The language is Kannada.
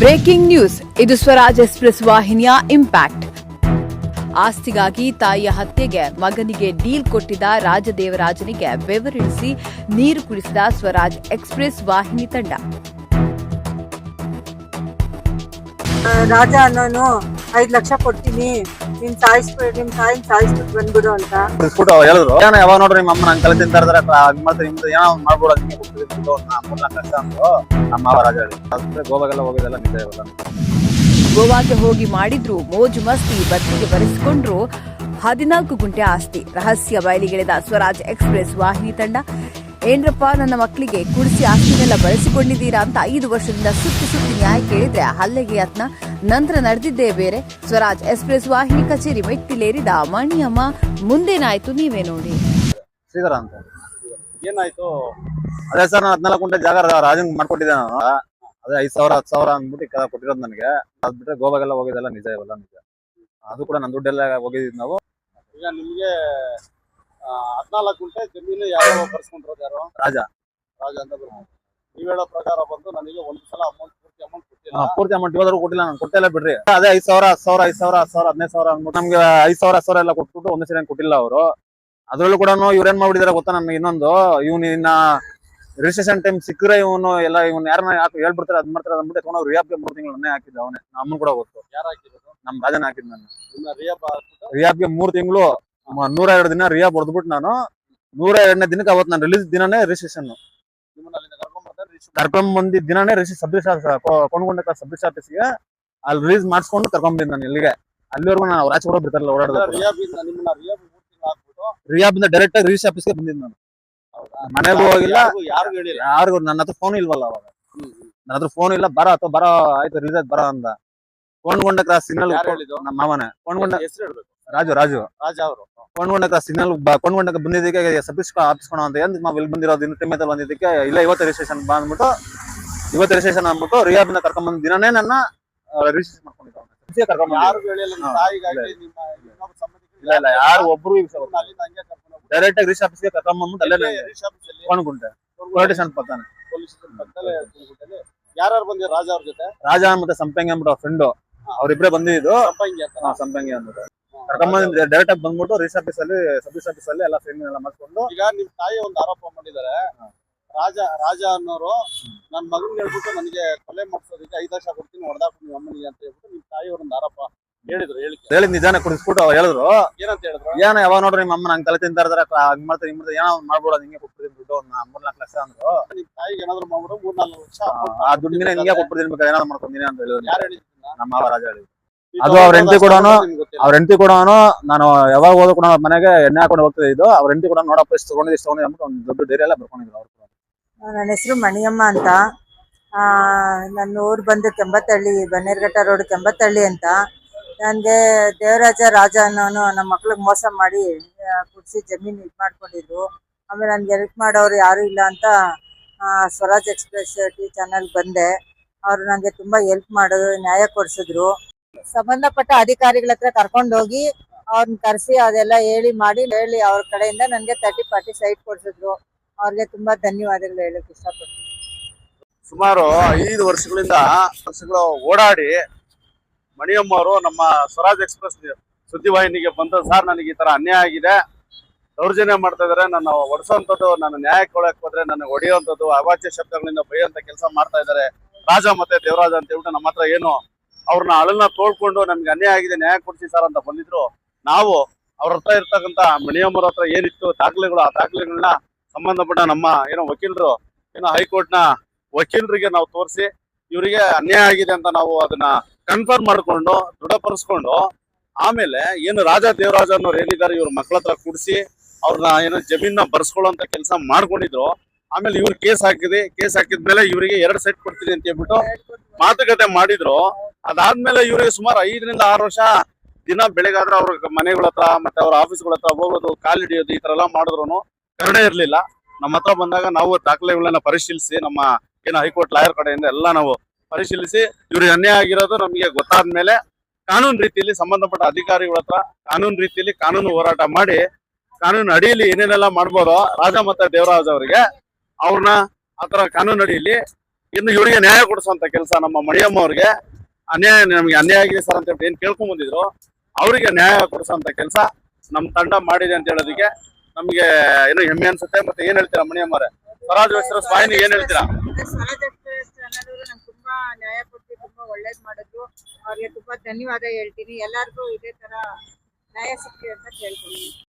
Breaking news. ಇದು ಸ್ವರಾಜ್ ಎಕ್ಸ್‌ಪ್ರೆಸ್ ವಾಹಿನಿಯ ಇಂಪ್ಯಾಕ್ಟ್. ಆಸ್ತಿಗಾಗಿ ತಾಯಿಯ ಹತ್ಯೆಗೆ ಮಗನಿಗೆ ಡೀಲ್ ಕೊಟ್ಟಿದ್ದ ರಾಜದೇವರಾಜನಿಗೆ ಬೆವರಿಳಿಸಿ ನೀರು ಕುಡಿಸಿದ ಸ್ವರಾಜ್ ಎಕ್ಸ್‌ಪ್ರೆಸ್ ವಾಹಿನಿ ತಂಡ. ರಾಜ ಅನ್ನೋನು 5 ಲಕ್ಷ ಕೊಡ್ತೀನಿ, ನಿಮ್ ತಾಯಿನ ಸಾಯಿಸ್ಬಿಟ್ಟು ಬಂದ್ಬಿಡು ಅಂತ ಹೇಳಿದ್ರು. ಯಾವಾಗ ನೋಡ್ರಿ ನಿಮ್ಮ ಅಮ್ಮನ ಅಂಕಲ್ ತಿಂತಾ ಇದಾರೆ ಏನೋ ಮಾಡ್ಬೋದು ನಮ್ಮ ರಾಜ ಹೇಳಿ ಗೋವಾಗೆಲ್ಲ ಹೋಗಿದ್ದೆಲ್ಲ ನಿಜ ಇರಲ್ಲ. ಗೋವಾಗೆ ಹೋಗಿ ಮಾಡಿದ್ರು ಮೋಜು ಮಸ್ತಿ, ಬತ್ತಿಗೆ ಬರೆಸಿಕೊಂಡ್ರು 14 ಗುಂಟೆ ಆಸ್ತಿ. ರಹಸ್ಯ ಬಯಲಿಗೆಳೆದ ಸ್ವರಾಜ್ ಎಕ್ಸ್‌ಪ್ರೆಸ್ ವಾಹಿನಿ ತಂಡ. ಏನ್ರಪ್ಪ, ನನ್ನ ಮಕ್ಕಳಿಗೆ ಕುಡಿಸಿ ಆಸ್ತಿನೆಲ್ಲ ಬಳಸಿಕೊಂಡಿದ್ದೀರಾ ಅಂತ 5 ವರ್ಷದಿಂದ ಸುತ್ತಿ ನ್ಯಾಯ ಕೇಳಿದ್ರೆ ಹಲ್ಲೆಗೆ ಯತ್ನ. ನಂತರ ನಡೆದಿದ್ದೇ ಬೇರೆ. ಸ್ವರಾಜ್ ಎಕ್ಸ್‌ಪ್ರೆಸ್ ವಾಹಿನಿ ಕಚೇರಿ ಮೆಟ್ಟಿಲೇರಿದ ಮಣಿಯಮ್ಮ. ಮುಂದೇನಾಯ್ತು ನೀವೇ ನೋಡಿ. ಶ್ರೀಧರ ಅಂತ ಏನಾಯ್ತು? ಅದೇ ಸರ್, ನಾನು 14 ಗುಂಟೆ ಜಾಗ ರಾಜಂಗ್ ಮಾಡ್ಕೊಟ್ಟಿದ್ದೆ. ನಾನು ಅದೇ 5,000 10,000 ಅಂದ್ಬಿಟ್ಟು ಕೊಟ್ಟಿರೋದು ನನಗೆ. ಅದ್ ಬಿಟ್ರೆ ಗೋವಾಗೆಲ್ಲ ಹೋಗಿದ್ದೆಲ್ಲ ನಿಜ ಇರಲ್ಲ. ನಿಜ ಅದು ಕೂಡ ನನ್ನ ದುಡ್ಡೆಲ್ಲ ಹೋಗಿದ್ದು ನಾವು. ಈಗ ನಿಮ್ಗೆ 14 ಗುಂಟೆ ಜಮೀನು ಯಾವ ಬರ್ಸ್ಕೊಂಡಿರೋದು? ಯಾರು? ರಾಜ ಅಂತ ನೀವ್ ಹೇಳೋ ಪ್ರಕಾರ ಬಂದು ನನಗೆ ಒಂದು ಸಲ ಪೂರ್ತಿ ಅಮೌಂಟ್ ಇವಾದ್ರೂ ಕೊಟ್ಟಿಲ್ಲ. ನಾನು ಕೊಟ್ಟಿಲ್ಲ ಬಿಡ್ರಿ. ಅದೇ 5,000 10,000 5,000 10,000 15,000 ಅಂದ್ಬಿಟ್ಟು ನಮ್ಗೆ 5,000 10,000 ಎಲ್ಲ ಕೊಟ್ಬಿಟ್ಟು ಒಂದೇ ಸರಿ ಕೊಟ್ಟಿಲ್ಲ ಅವರು. ಅದ್ರಲ್ಲೂ ಕೂಡ ಇವ್ರೇನ್ ಮಾಡ್ಬಿಟ್ಟಿದಾರೆ ಗೊತ್ತಾ? ನನ್ಗೆ ಇನ್ನೊಂದು, ಇವ್ನ ರಿಜಿಸ್ಟ್ರೇಷನ್ ಟೈಮ್ ಸಿಕ್ಕರೆ ಇವನು ಎಲ್ಲ ಯಾರನ್ನ ಹೇಳ್ಬಿಡ್ತಾರೆ, ಅದ್ ಮಾಡ್ತಾರೆ ಅಂದ್ಬಿಟ್ಟು ತಗೊಂಡು ರಿಯಾಬ್ಗೆ 3 ತಿಂಗಳು ನನ್ನೇ ಹಾಕಿದ್ದ ಅವನೇ. ನಮ್ಮ ಅಮ್ಮನ್ ಕೂಡ ಗೊತ್ತು. ಯಾರು ಹಾಕಿರೋದು? ನಮ್ ರಾಜನ ಹಾಕಿದ್ ನಾನು. ರಿಯಾಬ್ಗೆ 3 ತಿಂಗಳು 102 ದಿನ ರಿಯಾಬ್ ಹೊಡೆದ್ಬಿಟ್ಟು ನಾನು 102ನೇ ದಿನಕ್ಕೆ ಅವತ್ತು ನಾನು ರಿಲೀಸ್ ದಿನಾನೇ ರಿಜಿಸ್ಟ್ರೇಷನ್ ಕರ್ಕೊಂಡ್ ಬಂದಿದ್ದ ದಿನಾನೇ ಕೊಂಡ್ಕೊಂಡ ಸಬ್ ಆಫೀಸ್ಗೆ ಅಲ್ಲಿ ರಿಲೀಸ್ ಮಾಡಿಸ್ಕೊಂಡು ಕರ್ಕೊಂಡ್ಬಂದಿದ್ದು ನಾನು ಇಲ್ಲಿಗೆ. ಅಲ್ಲಿವರೆಗೂ ನಾನು ಅವ್ರ ಆಚೆ ಕೂಡ ಬಿಡ್ತಾರಲ್ಲ ಓಡಾಡೋದು. ರಿಯಾಬ್ ಡೈರೆಕ್ಟ್ ಆಗಿ ರಿಜಿಸ್ಟ್ರೇಷನ್ ಆಫೀಸ್ಗೆ ಬಂದಿದ್ದು ನಾನು. ಮನೆಗೂ ಹೋಗಿಲ್ಲ, ಯಾರಿಗೂ. ನನ್ನ ಹತ್ರ ಫೋನ್ ಇಲ್ವಲ್ಲ ಅವಾಗ. ನನ್ನ ಹತ್ರ ಫೋನ್ ಇಲ್ಲ. ಬರ ಆಯ್ತು ರಿಲೀಸ್ ಆಯ್ತು ಬರ ಅಂದ. ಕೊಂಡ್ಕೊಂಡ ಕ್ರಾಸ್ ಸಿಗ್ನಲ್ ನಮ್ಮ ಮಾವನೇ. ಕೊಂಡ್ಕೊಂಡ ರಾಜು ಅವರು ಕೊಂಡ್ಕೊಂಡ ಕ್ರಾಸ್ ಸಿಗ್ನಲ್ ಕೊಂಡ್ಕೊಂಡಕ್ಕೆ ಬಂದಿದ್ದಕ್ಕೆ ಸಬ್ ಆಫೀಸ್ ಅಂತ ಇಲ್ಲಿ ಬಂದಿರೋದು. ಇನ್ನು ಟೈಮ್ ಬಂದಿದ್ದಕ್ಕೆ ಇಲ್ಲ, ಇವತ್ತು ರಿಜಿಸ್ಟ್ರೇಷನ್ ಬಂದ್ಬಿಟ್ಟು ರಿಯಾಬ್ ಕರ್ಕೊಂಡ್ ಬಂದ ದಿನನೇ ನನ್ನ ರಿಜಿಸ್ಟ್ರೇಷನ್ ಮಾಡ್ಕೊಂಡಿದ್ದೆ. ಇಲ್ಲ, ಯಾರು ಒಬ್ರು ಡೈರೆಕ್ಟ್ ಆಗಿ ರಿಜಿಸ್ಟ್ರೇಷನ್ ಆಫೀಸ್ಗೆ ಕರ್ಕೊಂಡ್ ಬಂದ್ಬಿಟ್ಟು ಅಲ್ಲೇ ಕೊಂಡ್ಕೊಂಡೆ ಪೊಲಿಟಿಷನ್ ಪಕ್ಕನೆ. ಯಾರು ಬಂದಿದ್ರು ರಾಜ ಅವ್ರ ಜೊತೆ? ರಾಜ ಮತ್ತೆ ಸಂಪಂಗಿ ಅಂದ್ಬಿಟ್ಟು ಅವ್ರ ಫ್ರೆಂಡ್, ಅವ್ರಿಬ್ರೆ ಬಂದಿದ್ದು. ಸಂಪಂಗಿ ಅಂದ್ಬಿಟ್ಟು ಕರ್ಕೊಂಡ್ಬಂದ್ ಡೈರೆಕ್ಟ್ ಆಗಿ ಬಂದ್ಬಿಟ್ಟು ರಿಜಿಸ್ಟ್ರೇಷನ್ ಆಫೀಸ್ ಅಲ್ಲಿ ಎಲ್ಲ ಸೈನ್ ಎಲ್ಲ ಮಾಡ್ಕೊಂಡು. ಈಗ ನಿಮ್ ತಾಯಿ ಒಂದು ಆರೋಪ ಮಾಡಿದ್ದಾರೆ. ರಾಜ ಅನ್ನೋರು ನನ್ ಮಗನ್ ಹೇಳ್ಬಿಟ್ಟು ನನಗೆ ಕೊಲೆ ಮಾಡ್ಸೋದಕ್ಕೆ 5 ಲಕ್ಷ ಕೊಡ್ತೀನಿ, ಹೊಡೆದಾಕ್ತೀನಿ ನಿಮ್ಮ ಅಮ್ಮನಿಗೆ ಅಂತ ಹೇಳ್ಬಿಟ್ಟು ನಿಮ್ ತಾಯಿ ಅವ್ರೊಂದು ಆರೋಪ ಹೇಳಿದ್ ನಿಜಾನೇ ಕುಡಿಸ್ಬಿಟ್ಟು ಹೇಳಿದ್ರು. ಏನಂತ ಹೇಳಿದ್ರು? ಏನೋ ಯಾವಾಗ ನೋಡ್ರಿ ನಿಮ್ಮ ಅಮ್ಮನ ಅಂಕಲ್ ತಿಂತಾ ಇದಾರೆ, ಹಂಗ್ ಮಾಡ್ತಾರೆ ಏನೋ ಮಾಡ್ಬೋದ, ಹಿಂಗೆ ಕೊಟ್ಬಿಡ್ತೀನಿ ದುಡ್ಡು 3-4 ಲಕ್ಷ ಅಂದ್ರು. ನಿಮ್ ತಾಯಿಗೆ ಏನಾದ್ರು ಮಾಡ್ಬಿಟ್ಟು 3-4 ಲಕ್ಷ ಆ ದುಡ್ಡಿನ ಹಿಂಗೆ ಕೊಟ್ಬಿಡ್ತೀನಿ, ಏನಾದ್ರು ಮಾಡ್ಕೊಂತೀನಿ ಅಂತ ಹೇಳಿದ್ರು. ಯಾರು ಹೇಳಿದ್ರು? ನಮ್ಮ ಮಾವ ರಾಜ ಹೇಳಿದ್ರು. ಅದು ಅವ್ರ ಹೆಂಡತಿ ಕೂಡ ನಾನು ಯಾವಾಗ ಹೋದ್ರು ಕೂಡ ಮನೆಗೆ ಎಣ್ಣೆ ಹಾಕೊಂಡು ಹೋಗ್ತಿದ್ದೆ. ಇದು ಅವ್ರ ಹೆಂಡತಿ ಕೂಡ ನೋಡಪ್ಪ ಇಷ್ಟು ತಗೊಂಡಿದ್ದು ಅಂದ್ಬಿಟ್ಟು ಒಂದು ದೊಡ್ಡ ಡೈರಿ ಎಲ್ಲ ಬರ್ಕೊಂಡಿದ್ರು ಅವ್ರು. ನನ್ನ ಹೆಸರು ಮಣಿಯಮ್ಮ ಅಂತ. ನನ್ನ ಊರು ಬಂದು ಕೆಂಬತ್ತಹಳ್ಳಿ, ಬನ್ನೇರ್ಘಟ್ಟ ರೋಡ್ ಕೆಂಬತ್ತಹಳ್ಳಿ ಅಂತ. ನನಗೆ ರಾಜ ಅನ್ನೋನು ನಮ್ಮ ಮಕ್ಳಿಗೆ ಮೋಸ ಮಾಡಿ ಕುಡಿಸಿ ಜಮೀನು ಇದು ಮಾಡ್ಕೊಂಡಿದ್ರು. ಆಮೇಲೆ ನನ್ಗೆ ಹೆಲ್ಪ್ ಮಾಡೋರು ಯಾರು ಇಲ್ಲ ಅಂತ ಸ್ವರಾಜ್ ಎಕ್ಸ್‌ಪ್ರೆಸ್ ಟಿವಿ ಚಾನಲ್ ಬಂದೆ. ಅವ್ರು ನನಗೆ ತುಂಬಾ ಹೆಲ್ಪ್ ಮಾಡೋದು, ನ್ಯಾಯ ಕೊಡಿಸಿದ್ರು. ಸಂಬಂಧಪಟ್ಟ ಅಧಿಕಾರಿಗಳ ಹತ್ರ ಕರ್ಕೊಂಡೋಗಿ ಅವ್ರನ್ನ ಕರೆಸಿ ಅದೆಲ್ಲ ಹೇಳಿ ಅವ್ರ ಕಡೆಯಿಂದ ನನಗೆ 30-40 ಸೈಟ್ ಕೊಡಿಸಿದ್ರು. ಅವ್ರಿಗೆ ತುಂಬಾ ಧನ್ಯವಾದಗಳು ಹೇಳಕ್ ಇಷ್ಟಪಡ್ತೀನಿ. ಸುಮಾರು 5 ವರ್ಷಗಳಿಂದ ಓಡಾಡಿ ಮಣಿಯಮ್ಮ ಅವರು ನಮ್ಮ ಸ್ವರಾಜ್ ಎಕ್ಸ್‌ಪ್ರೆಸ್ ಸುದ್ದಿವಾಹಿನಿಗೆ ಬಂದ, ಸರ್ ನನಗೆ ಈ ತರ ಅನ್ಯಾಯ ಆಗಿದೆ, ದೌರ್ಜನ್ಯ ಮಾಡ್ತಾ ಇದಾರೆ, ನನ್ನ ಒಡಿಸೋಂಥದ್ದು, ನನ್ನ ನ್ಯಾಯ ಕೊಡಕ್ ಹೋದ್ರೆ ನನ್ನ ಹೊಡೆಯುವಂಥದ್ದು, ಅವಾಚ್ಯ ಶಬ್ದಗಳಿಂದ ಬೈಯುವಂತ ಕೆಲಸ ಮಾಡ್ತಾ ಇದಾರೆ ರಾಜ ಮತ್ತೆ ದೇವರಾಜ ಅಂತ ಹೇಳ್ಬಿಟ್ಟು ನಮ್ಮ ಹತ್ರ ಏನು ಅವ್ರನ್ನ ಅಳನ್ನ ತೋಡ್ಕೊಂಡು ನಮ್ಗೆ ಅನ್ಯಾಯ ಆಗಿದೆ, ನ್ಯಾಯ ಕೊಡ್ಸಿ ಸರ್ ಅಂತ ಬಂದಿದ್ರು. ನಾವು ಅವ್ರ ಹತ್ರ ಇರ್ತಕ್ಕಂಥ ಮಣಿಯಮ್ಮರ ಹತ್ರ ಏನಿತ್ತು ದಾಖಲೆಗಳು, ಆ ದಾಖಲೆಗಳನ್ನ ಸಂಬಂಧಪಟ್ಟ ನಮ್ಮ ವಕೀಲರು ಹೈಕೋರ್ಟ್ ನ ವಕೀಲರಿಗೆ ನಾವು ತೋರಿಸಿ ಇವರಿಗೆ ಅನ್ಯಾಯ ಆಗಿದೆ ಅಂತ ನಾವು ಅದನ್ನ ಕನ್ಫರ್ಮ್ ಮಾಡ್ಕೊಂಡು ದೃಢಪಡಿಸ್ಕೊಂಡು, ಆಮೇಲೆ ಏನು ರಾಜ ದೇವರಾಜ ಅನ್ನೋರು ಏನಿದ್ದಾರೆ ಇವ್ರ ಮಕ್ಳ ಹತ್ರ ಕೂಡಿಸಿ ಅವ್ರನ್ನ ಜಮೀನ ಬರ್ಸ್ಕೊಳ್ಳೋಂತ ಕೆಲಸ ಮಾಡ್ಕೊಂಡಿದ್ರು. ಆಮೇಲೆ ಇವ್ರು ಕೇಸ್ ಹಾಕಿದ್ಮೇಲೆ ಇವರಿಗೆ 2 ಸೈಟ್ ಕೊಡ್ತೀನಿ ಅಂತ ಹೇಳ್ಬಿಟ್ಟು ಮಾತುಕತೆ ಮಾಡಿದ್ರು. ಅದಾದ್ಮೇಲೆ ಇವ್ರಿಗೆ ಸುಮಾರು 5-6 ವರ್ಷ ದಿನ ಬೆಳಗಾದ್ರೆ ಅವ್ರ ಮನೆಗಳ ಹತ್ರ ಮತ್ತೆ ಅವ್ರ ಆಫೀಸ್ಗಳ ಹತ್ರ ಹೋಗೋದು, ಕಾಲಿಡಿಯೋದು, ಈ ತರ ಎಲ್ಲ ಮಾಡಿದ್ರು ಕನ್ನಡ ಇರ್ಲಿಲ್ಲ. ನಮ್ಮ ಹತ್ರ ಬಂದಾಗ ನಾವು ದಾಖಲೆಗಳನ್ನ ಪರಿಶೀಲಿಸಿ, ನಮ್ಮ ಹೈಕೋರ್ಟ್ ಲಾಯರ್ ಕಡೆಯಿಂದ ಎಲ್ಲ ನಾವು ಪರಿಶೀಲಿಸಿ ಇವ್ರಿಗೆ ಅನ್ಯಾಯ ಆಗಿರೋದು ನಮಗೆ ಗೊತ್ತಾದ್ಮೇಲೆ ಕಾನೂನು ರೀತಿಯಲ್ಲಿ ಸಂಬಂಧಪಟ್ಟ ಅಧಿಕಾರಿಗಳ ಹತ್ರ ಕಾನೂನು ರೀತಿಯಲ್ಲಿ ಕಾನೂನು ಹೋರಾಟ ಮಾಡಿ, ಕಾನೂನು ಅಡಿಯಲ್ಲಿ ಏನೇನೆಲ್ಲ ಮಾಡ್ಬೋದೋ ರಾಜ ಮತ್ತೆ ದೇವರಾಜ್ ಅವರಿಗೆ ಅವ್ರನ್ನ ಆತರ ಕಾನೂನು ಅಡಿಯಲ್ಲಿ ಇನ್ನು ಇವರಿಗೆ ನ್ಯಾಯ ಕೊಡಿಸುವಂತ ಕೆಲಸ ನಮ್ಮ ಮಣಿಯಮ್ಮ ಅವ್ರಿಗೆ ನಮಗೆ ಅನ್ಯಾಯ ಆಗಿದೆ ಸರ್ ಅಂತ ಏನ್ ಕೇಳ್ಕೊಂಡ್ ಬಂದಿದ್ರು ಅವರಿಗೆ ನ್ಯಾಯ ಕೊಡಿಸುವಂತ ಕೆಲಸ ನಮ್ ತಂಡ ಮಾಡಿದೆ ಅಂತ ಹೇಳೋದಕ್ಕೆ ನಮ್ಗೆ ಏನೋ ಹೆಮ್ಮೆ ಅನ್ಸುತ್ತೆ. ಮತ್ತೆ ಏನ್ ಹೇಳ್ತೀರಾ ಮಣಿಯಮ್ಮರೇ, ಸ್ವರಾಜ್ ಎಕ್ಸ್‌ಪ್ರೆಸ್ ವಾಹಿನಿ ಏನ್ ಹೇಳ್ತೀರಾ? ಸ್ವರಾಜ್ ಎಕ್ಸ್‌ಪ್ರೆಸ್ ಚಾನಲ್ ಅವರು ನಂಗೆ ತುಂಬಾ ನ್ಯಾಯ ಕೊಟ್ಟು ತುಂಬಾ ಒಳ್ಳೇದ್ ಮಾಡಿದ್ರು. ಅವ್ರಿಗೆ ತುಂಬಾ ಧನ್ಯವಾದ ಹೇಳ್ತೀನಿ. ಎಲ್ಲಾರ್ಗೂ ಇದೇ ತರ ನ್ಯಾಯ ಸಿಕ್ಲಿ ಅಂತ ಕೇಳ್ತೀನಿ.